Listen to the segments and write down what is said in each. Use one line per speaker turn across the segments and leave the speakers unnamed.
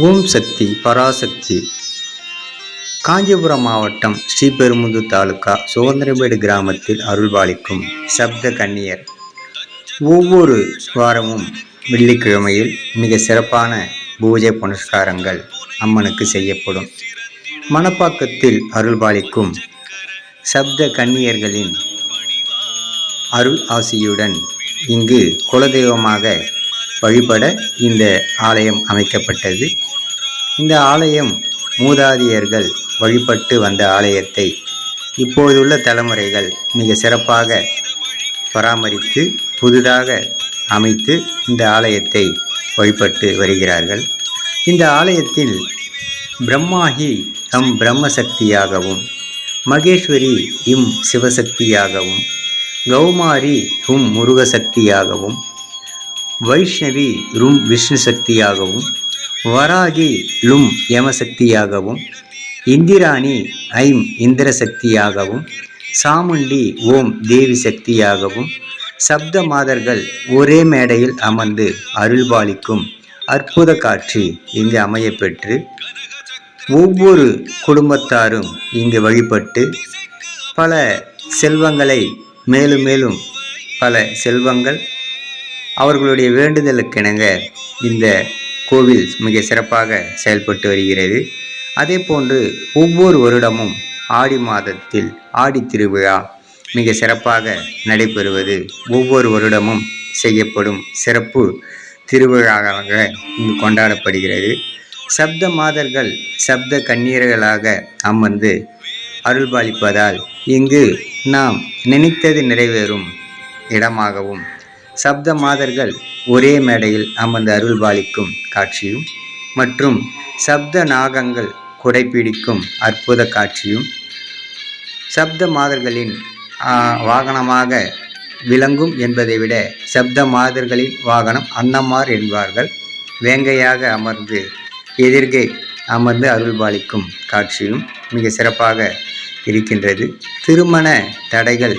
ஓம் சக்தி பராசக்தி. காஞ்சிபுரம் மாவட்டம் ஸ்ரீபெரும்புதூர் தாலுகா சுதந்திரம்பேடு கிராமத்தில் அருள்பாலிக்கும் சப்த கன்னியர். ஒவ்வொரு வாரமும் வெள்ளிக்கிழமையில் மிக சிறப்பான பூஜை புனஸ்காரங்கள் அம்மனுக்கு செய்யப்படும். மணப்பாக்கத்தில் அருள்பாலிக்கும் சப்த கன்னியர்களின் அருள் ஆசியுடன் இங்கு குலதெய்வமாக வழிபட இந்த ஆலயம் அமைக்கப்பட்டது. இந்த ஆலயம் மூதாதையர்கள் வழிபட்டு வந்த ஆலயத்தை இப்போதுள்ள தலைமுறைகள் மிக சிறப்பாக பராமரித்து புதிதாக அமைத்து இந்த ஆலயத்தை வழிபட்டு வருகிறார்கள். இந்த ஆலயத்தில் பிரம்மாகி தம் பிரம்மசக்தியாகவும், மகேஸ்வரி இம் சிவசக்தியாகவும், கௌமாரி ஹும் முருகசக்தியாகவும், வைஷ்ணவி ரும் விஷ்ணு சக்தியாகவும், வராகி லும் யமசக்தியாகவும், இந்திராணி ஐம் இந்திர சக்தியாகவும், சாமுண்டி ஓம் தேவி சக்தியாகவும், சப்த மாதர்கள் ஒரே மேடையில் அமர்ந்து அருள்பாலிக்கும் அற்புத காட்சி இங்கு அமையப்பெற்று ஒவ்வொரு குடும்பத்தாரும் இங்கு வழிபட்டு பல செல்வங்களை மேலும் மேலும் பல செல்வங்கள் அவர்களுடைய வேண்டுதலுக்கிணங்க இந்த கோவில் மிக சிறப்பாக செயல்பட்டு வருகிறது. அதே போன்று ஒவ்வொரு வருடமும் ஆடி மாதத்தில் ஆடி திருவிழா மிக சிறப்பாக நடைபெறுவது ஒவ்வொரு வருடமும் செய்யப்படும் சிறப்பு திருவிழாவாக இங்கு கொண்டாடப்படுகிறது. சப்த மாதர்கள் சப்த கன்னியர்களாக அமர்ந்து அருள்பாலிப்பதால் இங்கு நாம் நினைத்தது நிறைவேறும் இடமாகவும், சப்த மாதர்கள் ஒரே மேடையில் அமர்ந்து அருள்பாலிக்கும் காட்சியும் மற்றும் சப்த நாகங்கள் குடைப்பிடிக்கும் அற்புத காட்சியும், சப்த மாதர்களின் வாகனமாக விளங்கும் என்பதை விட சப்த மாதர்களின் வாகனம் அன்னமார் என்பார்கள். வேங்கையாக அமர்ந்து எதிர்கே அமர்ந்து அருள்பாலிக்கும் காட்சியும் மிக சிறப்பாக இருக்கின்றது. திருமண தடைகள்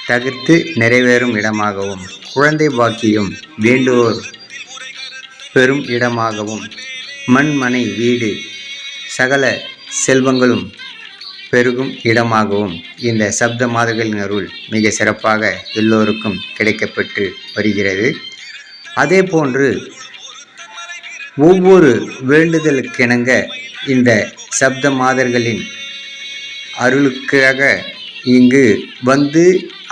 தவிர்த்து நிறைவேறும் இடமாகவும், குழந்தை பாக்கியம் வேண்டுவோர் பெரும் இடமாகவும், மண்மனை வீடு சகல செல்வங்களும் பெருகும் இடமாகவும் இந்த சப்த மாதர்களின் அருள் மிக சிறப்பாக எல்லோருக்கும் கிடைக்கப்பெற்று வருகிறது. அதே போன்று ஒவ்வொரு வேண்டுதலுக்கிணங்க இந்த சப்த மாதர்களின் அருளுக்காக இங்கு வந்து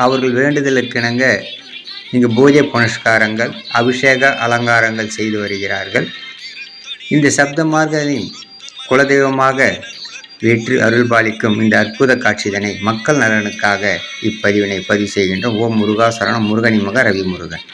அவர்கள் வேண்டுதலுக்கிணங்க இங்கு பூஜை புனஸ்காரங்கள் அபிஷேக அலங்காரங்கள் செய்து வருகிறார்கள். இந்த சப்தமார்களின் குலதெய்வமாக ஏற்று அருள்பாலிக்கும் இந்த அற்புத காட்சிதனை மக்கள் நலனுக்காக இப்பதிவினை பதிவு செய்கின்றோம். ஓம் முருகா சரணம். முருகனி மக ரவி முருகன்.